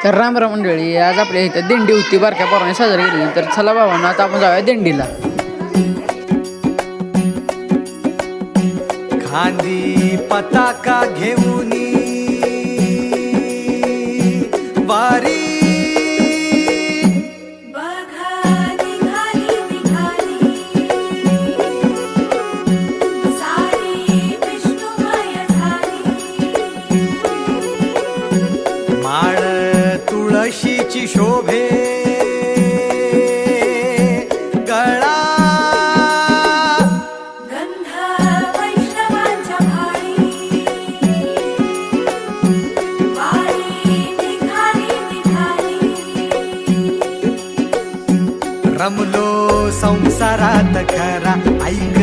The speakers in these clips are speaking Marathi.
तर राम राम मंडळी, आज आपल्या इथं दिंडी होती, बारक्या पोराने साजरी केली. तर चला बाबांनो, आता आपण जाऊया दिंडीला. खांदी पताका घेऊनी वारी माळ तुळशीची शोभे गळा गंध वैष्णवांच्या भाळी वारी निघाली निघाली रमलो संसारात खरा ऐक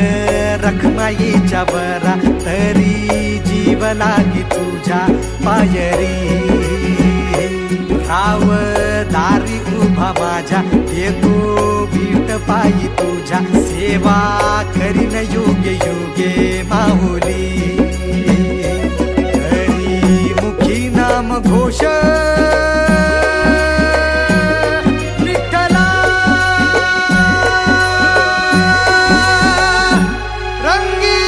रखमाईच्या बरा तरी जीव लागी तुझ्या पायरी राव दारी उभा माझ्या येतो बीट पायी तुझ्या सेवा करीन योगे योगे माहुली हरी मुखी नाम घोष विठ्ठला रंगी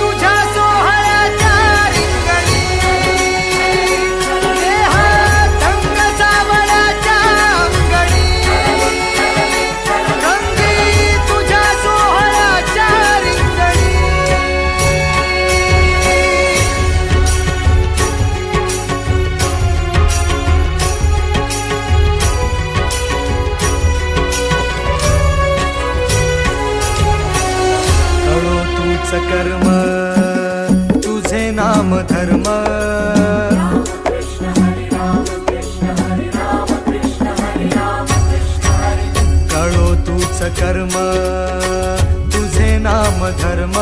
तुझ्या सोहळ्याच्या रिंगणी देहात रंग सावळ्याच्या अंगणी रंगी तुझ्या सोहळ्याच्या रिंगणी कळो तूच कर्म तुझे नाम धर्म कळो तूच कर्म तुझे नाम धर्म